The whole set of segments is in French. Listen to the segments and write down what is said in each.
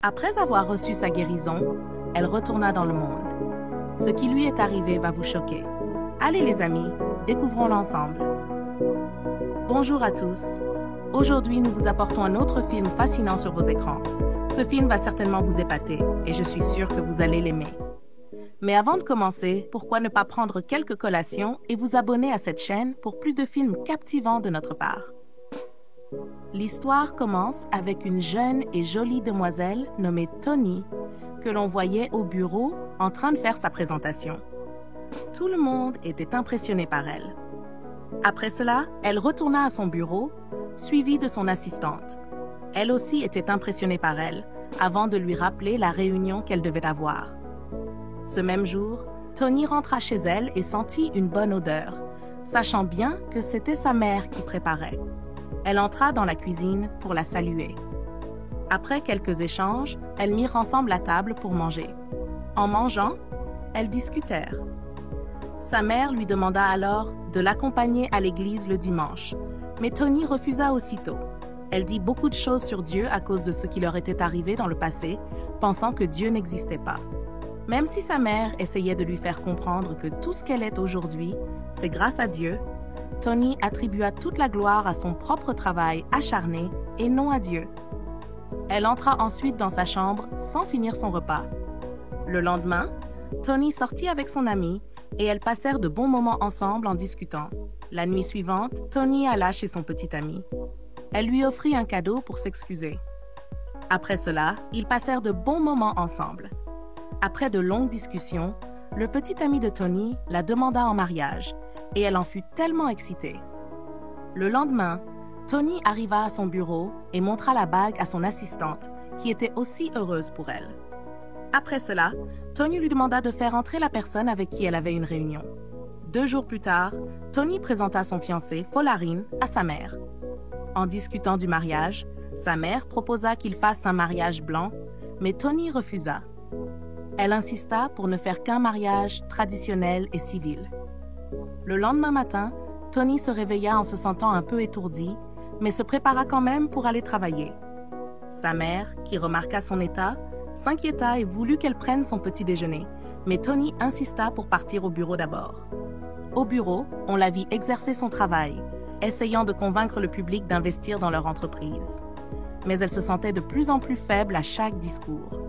Après avoir reçu sa guérison, elle retourna dans le monde. Ce qui lui est arrivé va vous choquer. Allez les amis, découvrons-le ensemble. Bonjour à tous. Aujourd'hui, nous vous apportons un autre film fascinant sur vos écrans. Ce film va certainement vous épater et je suis sûre que vous allez l'aimer. Mais avant de commencer, pourquoi ne pas prendre quelques collations et vous abonner à cette chaîne pour plus de films captivants de notre part. L'histoire commence avec une jeune et jolie demoiselle nommée Tony que l'on voyait au bureau en train de faire sa présentation. Tout le monde était impressionné par elle. Après cela, elle retourna à son bureau, suivie de son assistante. Elle aussi était impressionnée par elle, avant de lui rappeler la réunion qu'elle devait avoir. Ce même jour, Tony rentra chez elle et sentit une bonne odeur, sachant bien que c'était sa mère qui préparait. Elle entra dans la cuisine pour la saluer. Après quelques échanges, elles mirent ensemble la table pour manger. En mangeant, elles discutèrent. Sa mère lui demanda alors de l'accompagner à l'église le dimanche, mais Tony refusa aussitôt. Elle dit beaucoup de choses sur Dieu à cause de ce qui leur était arrivé dans le passé, pensant que Dieu n'existait pas. Même si sa mère essayait de lui faire comprendre que tout ce qu'elle est aujourd'hui, c'est grâce à Dieu, Tony attribua toute la gloire à son propre travail acharné et non à Dieu. Elle entra ensuite dans sa chambre sans finir son repas. Le lendemain, Tony sortit avec son ami et elles passèrent de bons moments ensemble en discutant. La nuit suivante, Tony alla chez son petit ami. Elle lui offrit un cadeau pour s'excuser. Après cela, ils passèrent de bons moments ensemble. Après de longues discussions, le petit ami de Tony la demanda en mariage et elle en fut tellement excitée. Le lendemain, Tony arriva à son bureau et montra la bague à son assistante, qui était aussi heureuse pour elle. Après cela, Tony lui demanda de faire entrer la personne avec qui elle avait une réunion. 2 jours plus tard, Tony présenta son fiancé, Folarin, à sa mère. En discutant du mariage, sa mère proposa qu'il fasse un mariage blanc, mais Tony refusa. Elle insista pour ne faire qu'un mariage traditionnel et civil. Le lendemain matin, Tony se réveilla en se sentant un peu étourdi, mais se prépara quand même pour aller travailler. Sa mère, qui remarqua son état, s'inquiéta et voulut qu'elle prenne son petit déjeuner, mais Tony insista pour partir au bureau d'abord. Au bureau, on la vit exercer son travail, essayant de convaincre le public d'investir dans leur entreprise. Mais elle se sentait de plus en plus faible à chaque discours.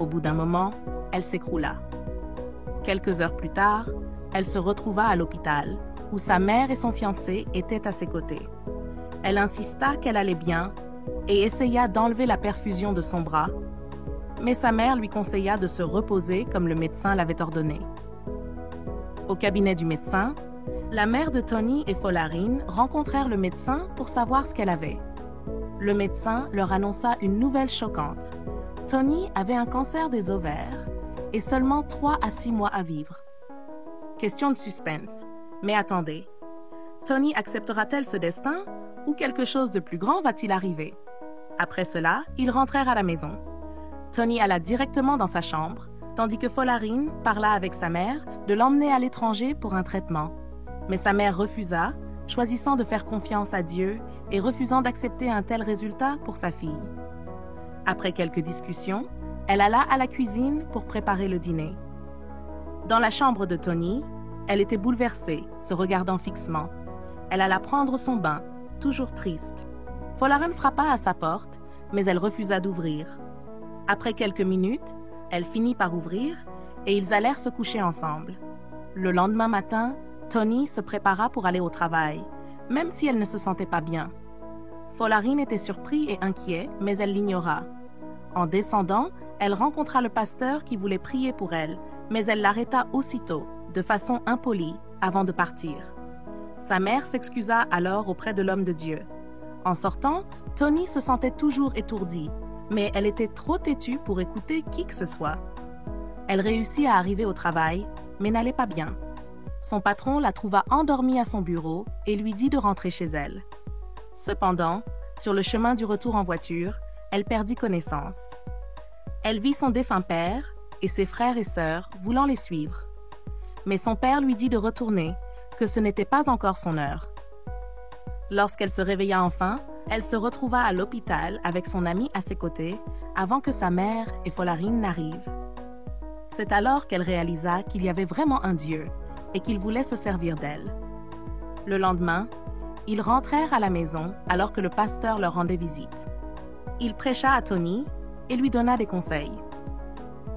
Au bout d'un moment, elle s'écroula. Quelques heures plus tard, elle se retrouva à l'hôpital, où sa mère et son fiancé étaient à ses côtés. Elle insista qu'elle allait bien et essaya d'enlever la perfusion de son bras, mais sa mère lui conseilla de se reposer comme le médecin l'avait ordonné. Au cabinet du médecin, la mère de Tony et Folarin rencontrèrent le médecin pour savoir ce qu'elle avait. Le médecin leur annonça une nouvelle choquante. Tony avait un cancer des ovaires et seulement 3 à 6 mois à vivre. Question de suspense. Mais attendez, Tony acceptera-t-elle ce destin ou quelque chose de plus grand va-t-il arriver? Après cela, ils rentrèrent à la maison. Tony alla directement dans sa chambre, tandis que Folarin parla avec sa mère de l'emmener à l'étranger pour un traitement. Mais sa mère refusa, choisissant de faire confiance à Dieu et refusant d'accepter un tel résultat pour sa fille. Après quelques discussions, elle alla à la cuisine pour préparer le dîner. Dans la chambre de Tony, elle était bouleversée, se regardant fixement. Elle alla prendre son bain, toujours triste. Folarin frappa à sa porte, mais elle refusa d'ouvrir. Après quelques minutes, elle finit par ouvrir et ils allèrent se coucher ensemble. Le lendemain matin, Tony se prépara pour aller au travail, même si elle ne se sentait pas bien. Folarin était surpris et inquiet, mais elle l'ignora. En descendant, elle rencontra le pasteur qui voulait prier pour elle, mais elle l'arrêta aussitôt, de façon impolie, avant de partir. Sa mère s'excusa alors auprès de l'homme de Dieu. En sortant, Tony se sentait toujours étourdie, mais elle était trop têtue pour écouter qui que ce soit. Elle réussit à arriver au travail, mais n'allait pas bien. Son patron la trouva endormie à son bureau et lui dit de rentrer chez elle. Cependant, sur le chemin du retour en voiture, elle perdit connaissance. Elle vit son défunt père et ses frères et sœurs voulant les suivre. Mais son père lui dit de retourner, que ce n'était pas encore son heure. Lorsqu'elle se réveilla enfin, elle se retrouva à l'hôpital avec son ami à ses côtés, avant que sa mère et Folarin n'arrivent. C'est alors qu'elle réalisa qu'il y avait vraiment un Dieu et qu'il voulait se servir d'elle. Le lendemain, ils rentrèrent à la maison alors que le pasteur leur rendait visite. Il prêcha à Tony et lui donna des conseils.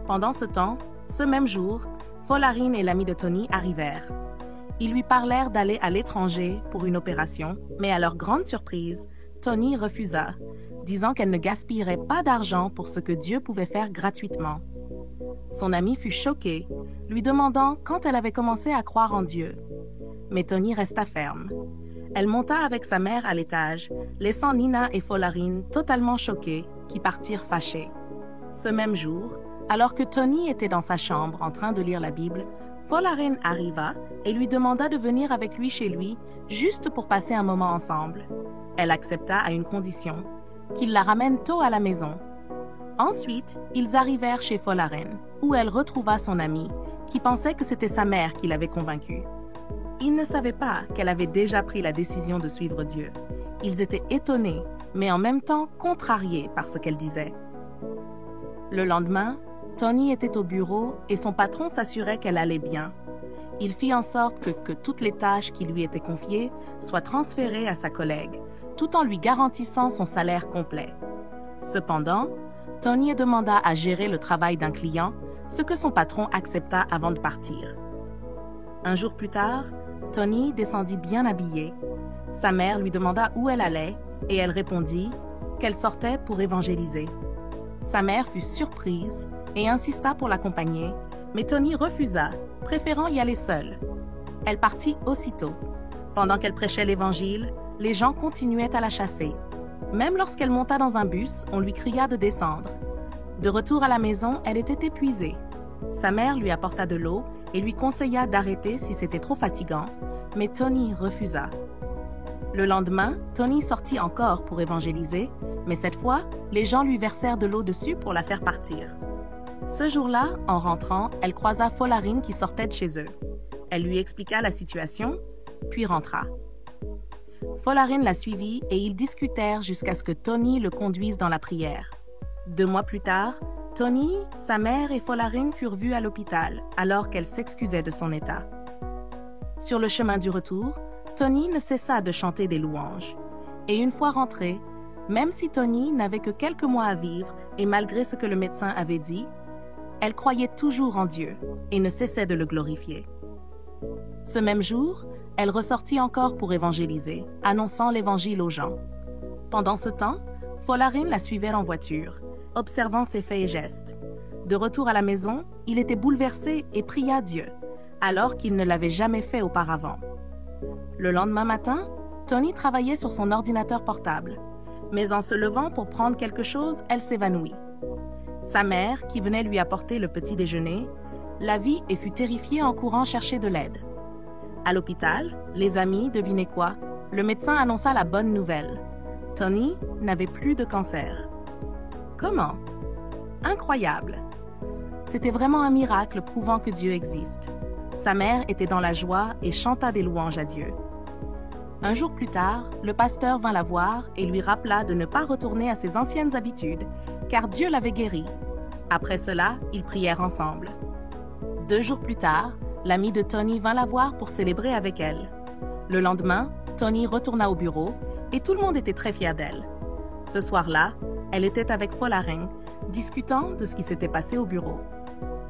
Pendant ce temps, ce même jour, Folarin et l'ami de Tony arrivèrent. Ils lui parlèrent d'aller à l'étranger pour une opération, mais à leur grande surprise, Tony refusa, disant qu'elle ne gaspillerait pas d'argent pour ce que Dieu pouvait faire gratuitement. Son ami fut choqué, lui demandant quand elle avait commencé à croire en Dieu. Mais Tony resta ferme. Elle monta avec sa mère à l'étage, laissant Nina et Folarin totalement choqués, qui partirent fâchés. Ce même jour, alors que Tony était dans sa chambre en train de lire la Bible, Folarin arriva et lui demanda de venir avec lui chez lui, juste pour passer un moment ensemble. Elle accepta à une condition, qu'il la ramène tôt à la maison. Ensuite, ils arrivèrent chez Folarin, où elle retrouva son amie, qui pensait que c'était sa mère qui l'avait convaincue. Ils ne savaient pas qu'elle avait déjà pris la décision de suivre Dieu. Ils étaient étonnés, mais en même temps contrariés par ce qu'elle disait. Le lendemain, Tony était au bureau et son patron s'assurait qu'elle allait bien. Il fit en sorte que toutes les tâches qui lui étaient confiées soient transférées à sa collègue, tout en lui garantissant son salaire complet. Cependant, Tony demanda à gérer le travail d'un client, ce que son patron accepta avant de partir. Un jour plus tard, Tony descendit bien habillée. Sa mère lui demanda où elle allait et elle répondit qu'elle sortait pour évangéliser. Sa mère fut surprise et insista pour l'accompagner, mais Tony refusa, préférant y aller seule. Elle partit aussitôt. Pendant qu'elle prêchait l'Évangile, les gens continuaient à la chasser. Même lorsqu'elle monta dans un bus, on lui cria de descendre. De retour à la maison, elle était épuisée. Sa mère lui apporta de l'eau et lui conseilla d'arrêter si c'était trop fatigant, mais Tony refusa. Le lendemain, Tony sortit encore pour évangéliser, mais cette fois, les gens lui versèrent de l'eau dessus pour la faire partir. Ce jour-là, en rentrant, elle croisa Folarin qui sortait de chez eux. Elle lui expliqua la situation, puis rentra. Folarin la suivit et ils discutèrent jusqu'à ce que Tony le conduise dans la prière. 2 mois plus tard, Tony, sa mère et Folarin furent vus à l'hôpital alors qu'elle s'excusait de son état. Sur le chemin du retour, Tony ne cessa de chanter des louanges. Et une fois rentrée, même si Tony n'avait que quelques mois à vivre et malgré ce que le médecin avait dit, elle croyait toujours en Dieu et ne cessait de le glorifier. Ce même jour, elle ressortit encore pour évangéliser, annonçant l'Évangile aux gens. Pendant ce temps, Folarin la suivait en voiture, observant ses faits et gestes. De retour à la maison, il était bouleversé et pria Dieu, alors qu'il ne l'avait jamais fait auparavant. Le lendemain matin, Tony travaillait sur son ordinateur portable, mais en se levant pour prendre quelque chose, elle s'évanouit. Sa mère, qui venait lui apporter le petit déjeuner, la vit et fut terrifiée en courant chercher de l'aide. À l'hôpital, les amis, devinez quoi? Le médecin annonça la bonne nouvelle. Tony n'avait plus de cancer. Comment? Incroyable! C'était vraiment un miracle prouvant que Dieu existe. Sa mère était dans la joie et chanta des louanges à Dieu. Un jour plus tard, le pasteur vint la voir et lui rappela de ne pas retourner à ses anciennes habitudes, car Dieu l'avait guérie. Après cela, ils prièrent ensemble. 2 jours plus tard, l'amie de Tony vint la voir pour célébrer avec elle. Le lendemain, Tony retourna au bureau et tout le monde était très fier d'elle. Ce soir-là, elle était avec Folarin, discutant de ce qui s'était passé au bureau.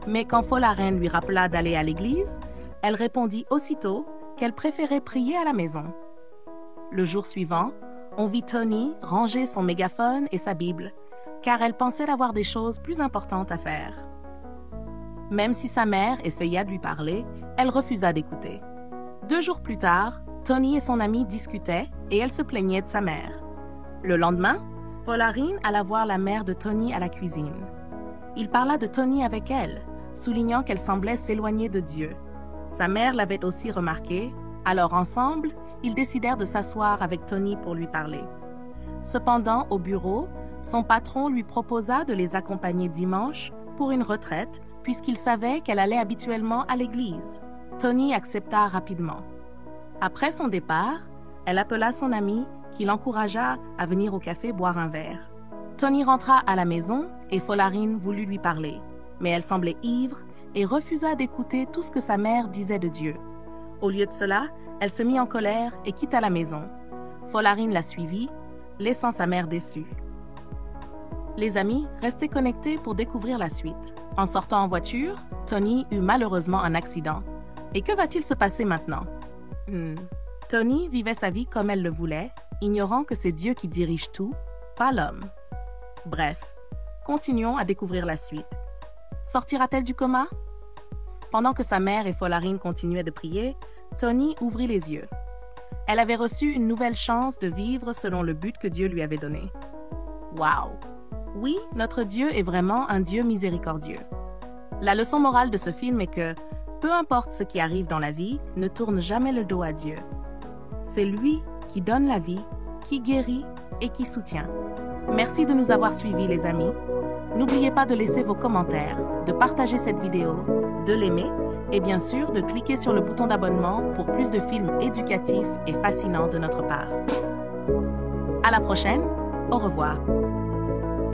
Mais quand Folarin lui rappela d'aller à l'église, elle répondit aussitôt qu'elle préférait prier à la maison. Le jour suivant, on vit Tony ranger son mégaphone et sa Bible, car elle pensait avoir des choses plus importantes à faire. Même si sa mère essaya de lui parler, elle refusa d'écouter. 2 jours plus tard, Tony et son ami discutaient et elle se plaignait de sa mère. Le lendemain, Folarin alla voir la mère de Tony à la cuisine. Il parla de Tony avec elle, soulignant qu'elle semblait s'éloigner de Dieu. Sa mère l'avait aussi remarqué, alors ensemble, ils décidèrent de s'asseoir avec Tony pour lui parler. Cependant, au bureau, son patron lui proposa de les accompagner dimanche pour une retraite, puisqu'il savait qu'elle allait habituellement à l'église. Tony accepta rapidement. Après son départ, elle appela son ami qui l'encouragea à venir au café boire un verre. Tony rentra à la maison et Folarin voulut lui parler, mais elle semblait ivre et refusa d'écouter tout ce que sa mère disait de Dieu. Au lieu de cela, elle se mit en colère et quitta la maison. Folarin la suivit, laissant sa mère déçue. Les amis restaient connectés pour découvrir la suite. En sortant en voiture, Tony eut malheureusement un accident. Et que va-t-il se passer maintenant? Tony vivait sa vie comme elle le voulait, ignorant que c'est Dieu qui dirige tout, pas l'homme. Bref, continuons à découvrir la suite. Sortira-t-elle du coma? Pendant que sa mère et Folarin continuaient de prier, Tony ouvrit les yeux. Elle avait reçu une nouvelle chance de vivre selon le but que Dieu lui avait donné. Waouh! Oui, notre Dieu est vraiment un Dieu miséricordieux. La leçon morale de ce film est que, peu importe ce qui arrive dans la vie, ne tourne jamais le dos à Dieu. C'est lui qui donne la vie, qui guérit et qui soutient. Merci de nous avoir suivis, les amis. N'oubliez pas de laisser vos commentaires, de partager cette vidéo, de l'aimer et bien sûr de cliquer sur le bouton d'abonnement pour plus de films éducatifs et fascinants de notre part. À la prochaine, au revoir.